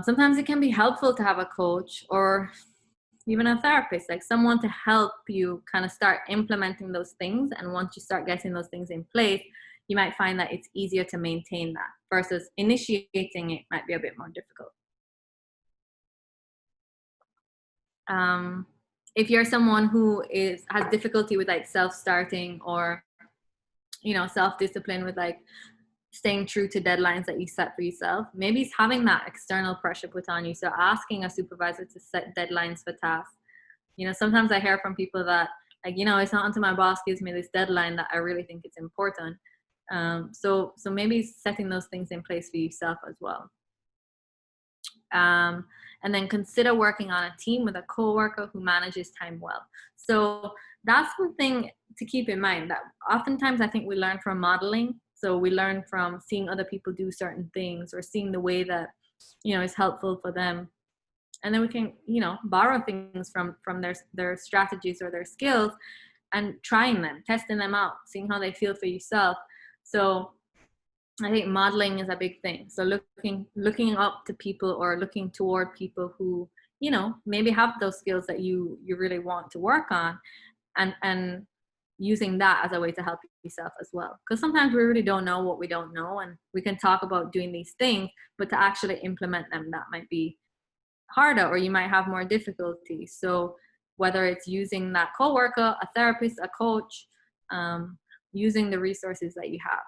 Sometimes it can be helpful to have a coach or even a therapist, like someone to help you kind of start implementing those things. And once you start getting those things in place, you might find that it's easier to maintain that versus initiating it might be a bit more difficult. If you're someone who has difficulty with like self-starting or self-discipline with like staying true to deadlines that you set for yourself, maybe it's having that external pressure put on you. So asking a supervisor to set deadlines for tasks. Sometimes I hear from people that like, it's not until my boss gives me this deadline that I really think it's important. So maybe setting those things in place for yourself as well. And then consider working on a team with a coworker who manages time well. So that's one thing to keep in mind, that oftentimes I think we learn from modeling. So we learn from seeing other people do certain things or seeing the way that, is helpful for them. And then we can, borrow things from their strategies or their skills and trying them, testing them out, seeing how they feel for yourself. So I think modeling is a big thing. So looking up to people or looking toward people who, maybe have those skills that you really want to work on, and using that as a way to help yourself as well. Because sometimes we really don't know what we don't know, and we can talk about doing these things, but to actually implement them, that might be harder, or you might have more difficulty. So whether it's using that coworker, a therapist, a coach, using the resources that you have.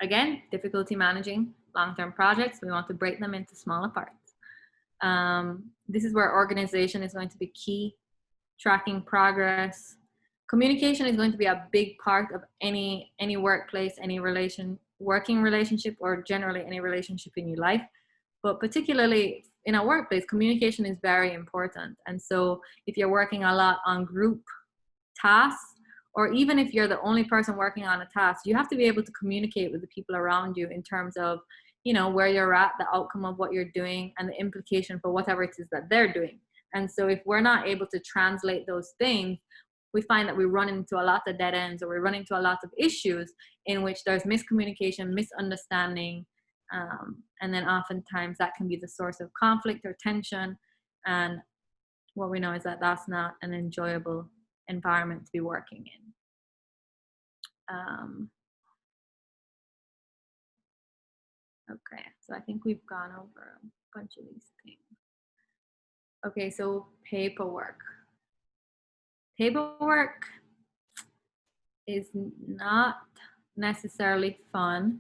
Again, difficulty managing long-term projects. We want to break them into smaller parts. This is where organization is going to be key. Tracking progress. Communication is going to be a big part of any workplace, any working relationship, or generally any relationship in your life. But particularly in a workplace, communication is very important. And so if you're working a lot on group tasks, or even if you're the only person working on a task, you have to be able to communicate with the people around you in terms of, where you're at, the outcome of what you're doing, and the implication for whatever it is that they're doing. And so if we're not able to translate those things, we find that we run into a lot of dead ends, or we run into a lot of issues in which there's miscommunication, misunderstanding, and then oftentimes that can be the source of conflict or tension. And what we know is that that's not an enjoyable environment to be working in. Okay, so I think we've gone over a bunch of these things. Okay, so paperwork. Paperwork is not necessarily fun,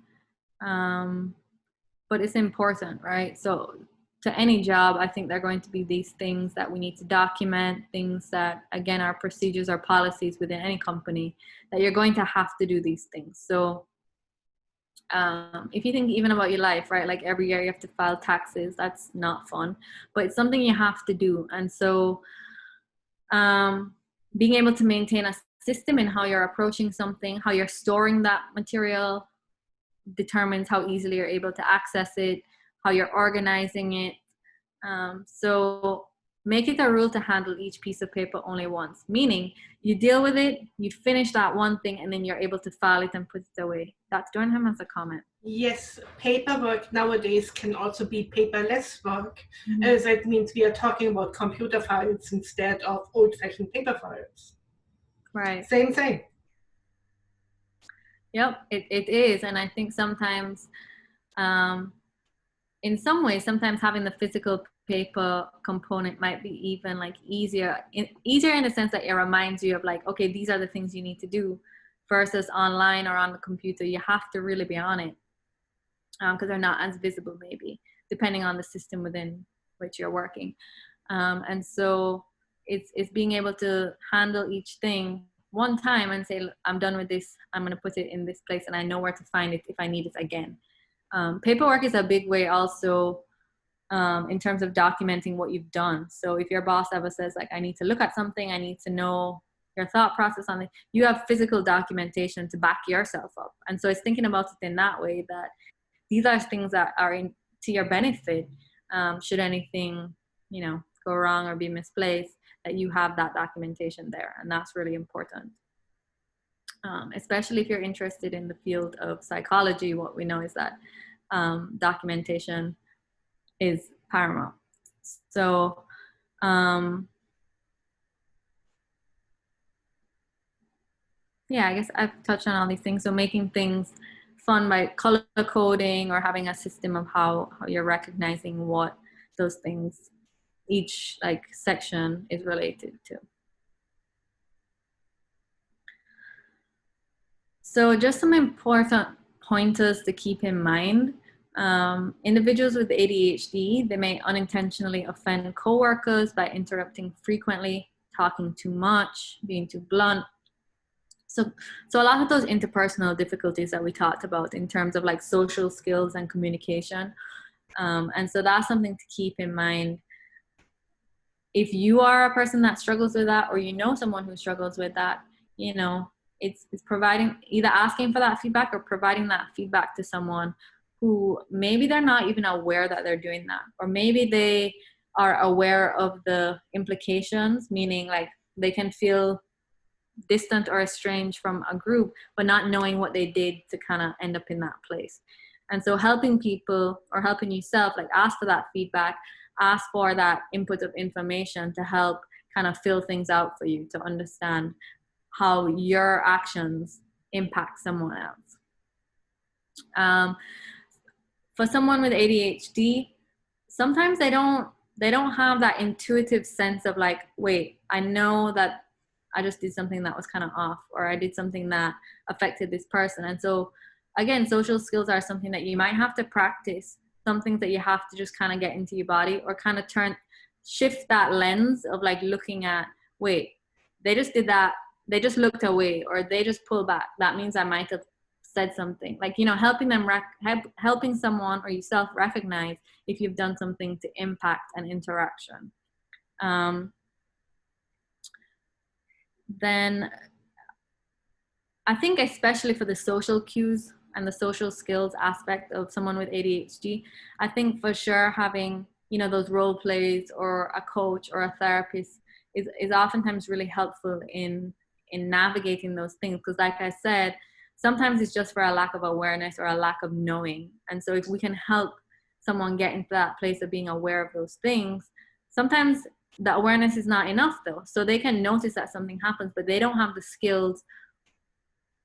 but it's important, right? So to any job, I think there are going to be these things that we need to document, things that, again, are procedures or policies within any company, that you're going to have to do these things. So if you think even about your life, right, like every year you have to file taxes, that's not fun, but it's something you have to do. And so being able to maintain a system in how you're approaching something, how you're storing that material, determines how easily you're able to access it, how you're organizing it. So make it a rule to handle each piece of paper only once, meaning you deal with it, you finish that one thing, and then you're able to file it and put it away. Dr. Dornham has a comment. Yes, paperwork nowadays can also be paperless work. That means we are talking about computer files instead of old-fashioned paper files. Right. Same thing. Yep, it is. And I think sometimes, in some ways, sometimes having the physical paper component might be even like easier in the sense that it reminds you of like, okay, these are the things you need to do, versus online or on the computer. You have to really be on it because they're not as visible, maybe, depending on the system within which you're working. And so it's being able to handle each thing one time and say, I'm done with this, I'm going to put it in this place, and I know where to find it if I need it again. Paperwork is a big way also in terms of documenting what you've done. So if your boss ever says, like, I need to look at something, I need to know your thought process on it, you have physical documentation to back yourself up. And so it's thinking about it in that way, that these are things that are to your benefit, should anything, you know, go wrong or be misplaced, that you have that documentation there. And that's really important. Especially if you're interested in the field of psychology, what we know is that documentation is paramount. So yeah, I guess I've touched on all these things. So making things fun by color coding or having a system of how you're recognizing what those things, each like section is related to. So just some important pointers to keep in mind. Individuals with ADHD, they may unintentionally offend coworkers by interrupting frequently, talking too much, being too blunt. So a lot of those interpersonal difficulties that we talked about in terms of like social skills and communication. And so that's something to keep in mind. If you are a person that struggles with that, or you know someone who struggles with that, you know, it's providing, either asking for that feedback or providing that feedback to someone who maybe they're not even aware that they're doing that, or maybe they are aware of the implications, meaning like they can feel distant or estranged from a group, but not knowing what they did to kind of end up in that place. And so helping people or helping yourself, like ask for that feedback, ask for that input of information to help kind of fill things out for you to understand how your actions impact someone else. For someone with ADHD, sometimes they don't have that intuitive sense of like, wait, I know that I just did something that was kind of off, or I did something that affected this person. And so again, social skills are something that you might have to practice, some things that you have to just kind of get into your body, or kind of shift that lens of like looking at, wait, they just did that, they just looked away, or they just pulled back. That means I might have said something. Like, you know, helping someone or yourself recognize if you've done something to impact an interaction. Then I think especially for the social cues and the social skills aspect of someone with ADHD, I think for sure having, you know, those role plays or a coach or a therapist is oftentimes really helpful in navigating those things. Because like I said, sometimes it's just for a lack of awareness or a lack of knowing. And so if we can help someone get into that place of being aware of those things, sometimes the awareness is not enough though. So they can notice that something happens, but they don't have the skills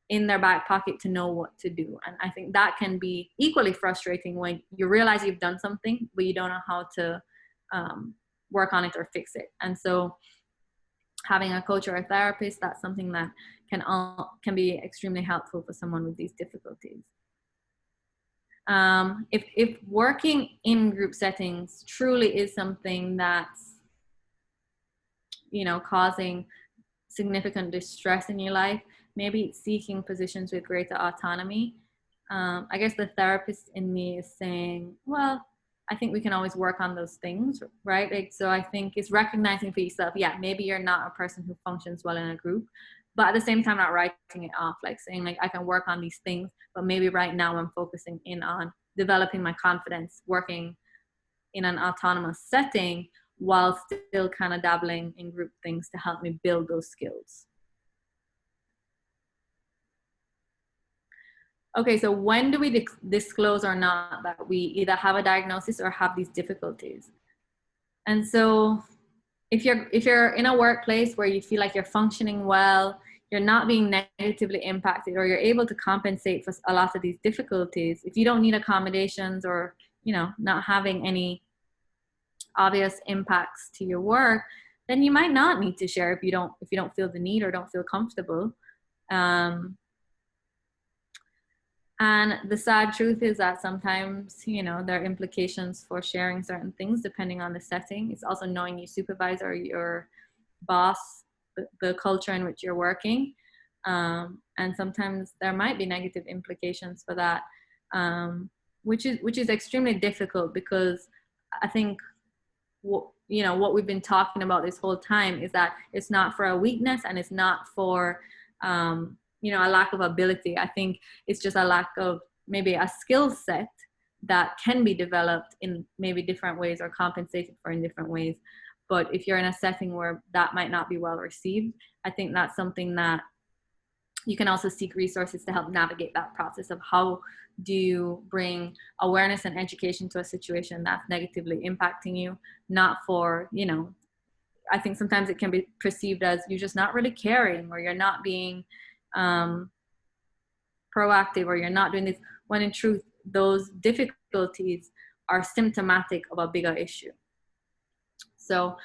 in their back pocket to know what to do. And I think that can be equally frustrating when you realize you've done something, but you don't know how to work on it or fix it. And so having a coach or a therapist, that's something that can be extremely helpful for someone with these difficulties. If working in group settings truly is something that's, you know, causing significant distress in your life, maybe it's seeking positions with greater autonomy. I guess the therapist in me is saying, well, I think we can always work on those things, right? Like, so I think it's recognizing for yourself, yeah, maybe you're not a person who functions well in a group, but at the same time, not writing it off, like saying like, I can work on these things, but maybe right now I'm focusing in on developing my confidence, working in an autonomous setting while still kind of dabbling in group things to help me build those skills. Okay, so when do we disclose or not that we either have a diagnosis or have these difficulties? And so if you're in a workplace where you feel like you're functioning well, you're not being negatively impacted, or you're able to compensate for a lot of these difficulties, if you don't need accommodations or, you know, not having any obvious impacts to your work, then you might not need to share if you don't feel the need or don't feel comfortable. And the sad truth is that sometimes, you know, there are implications for sharing certain things depending on the setting. It's also knowing your supervisor, your boss, the culture in which you're working. And sometimes there might be negative implications for that, which is extremely difficult, because I think what we've been talking about this whole time is that it's not for a weakness, and it's not for a lack of ability. I think it's just a lack of maybe a skill set that can be developed in maybe different ways or compensated for in different ways. But if you're in a setting where that might not be well received, I think that's something that you can also seek resources to help navigate that process of how do you bring awareness and education to a situation that's negatively impacting you, not for, you know, I think sometimes it can be perceived as you're just not really caring, or you're not being proactive, or you're not doing this, when in truth, those difficulties are symptomatic of a bigger issue. So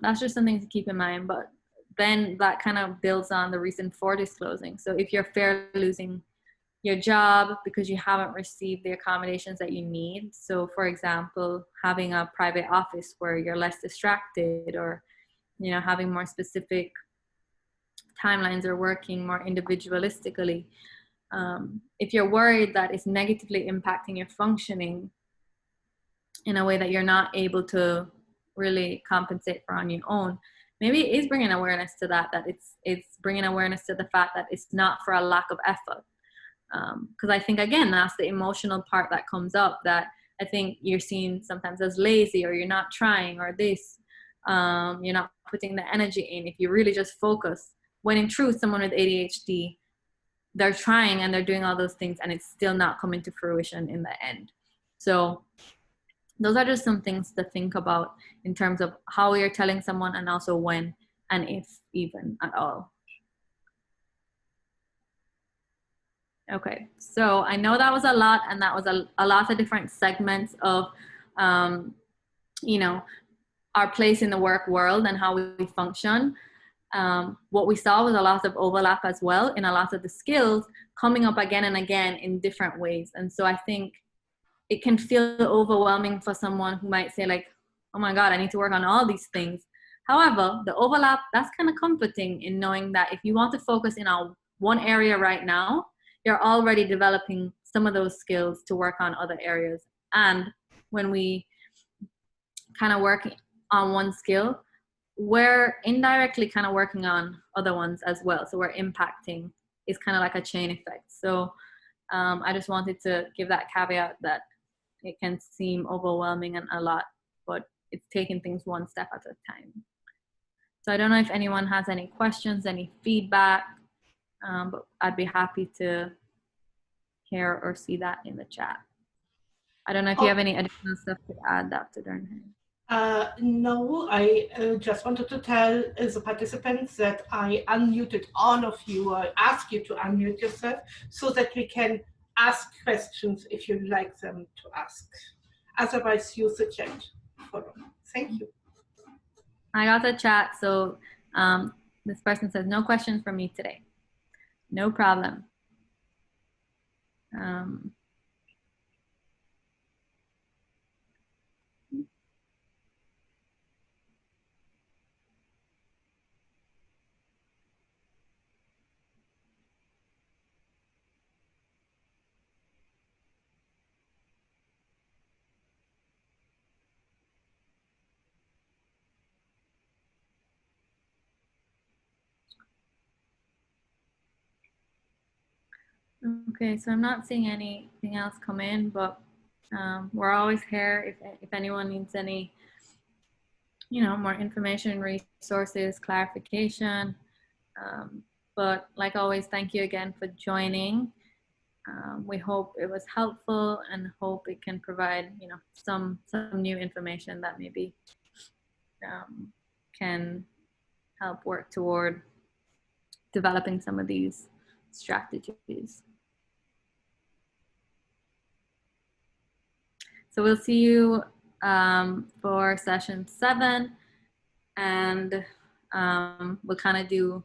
that's just something to keep in mind. But then that kind of builds on the reason for disclosing. So if you're fear losing your job because you haven't received the accommodations that you need, so for example, having a private office where you're less distracted, or, you know, having more specific timelines, or working more individualistically, if you're worried that it's negatively impacting your functioning in a way that you're not able to really compensate for on your own, maybe it is bringing awareness to that, it's bringing awareness to the fact that it's not for a lack of effort. Because I think, again, that's the emotional part that comes up, that I think you're seen sometimes as lazy, or you're not trying, or this, you're not putting the energy in if you really just focus, when in truth, someone with ADHD, they're trying and they're doing all those things and it's still not coming to fruition in the end. So those are just some things to think about in terms of how you're telling someone, and also when and if even at all. Okay, so I know that was a lot, and that was a lot of different segments of, you know, our place in the work world and how we function. What we saw was a lot of overlap as well in a lot of the skills coming up again and again in different ways. And so I think it can feel overwhelming for someone who might say like, oh my God, I need to work on all these things. However, the overlap, that's kind of comforting in knowing that if you want to focus in on one area right now, you're already developing some of those skills to work on other areas. And when we kind of work on one skill, we're indirectly kind of working on other ones as well. So we're impacting, it's kind of like a chain effect. So I just wanted to give that caveat that it can seem overwhelming and a lot, but it's taking things one step at a time. So I don't know if anyone has any questions, any feedback, but I'd be happy to hear or see that in the chat. I don't know if you have any additional stuff to add, Dr. Dernheim. No, I just wanted to tell the participants that I unmuted all of you, or ask you to unmute yourself so that we can ask questions if you'd like them to ask. Otherwise, use the chat. Thank you. I got the chat, so this person says, no questions from me today. No problem. Okay, so I'm not seeing anything else come in, but we're always here if anyone needs any, you know, more information, resources, clarification. But like always, thank you again for joining. We hope it was helpful, and hope it can provide, you know, some new information that maybe can help work toward developing some of these strategies. So we'll see you for session 7, and we'll kind of do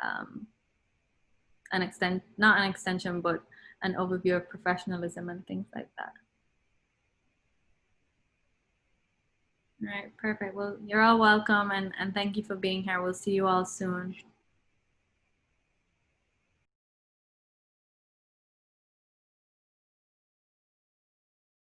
not an extension, but an overview of professionalism and things like that. All right, perfect. Well, you're all welcome, and thank you for being here. We'll see you all soon.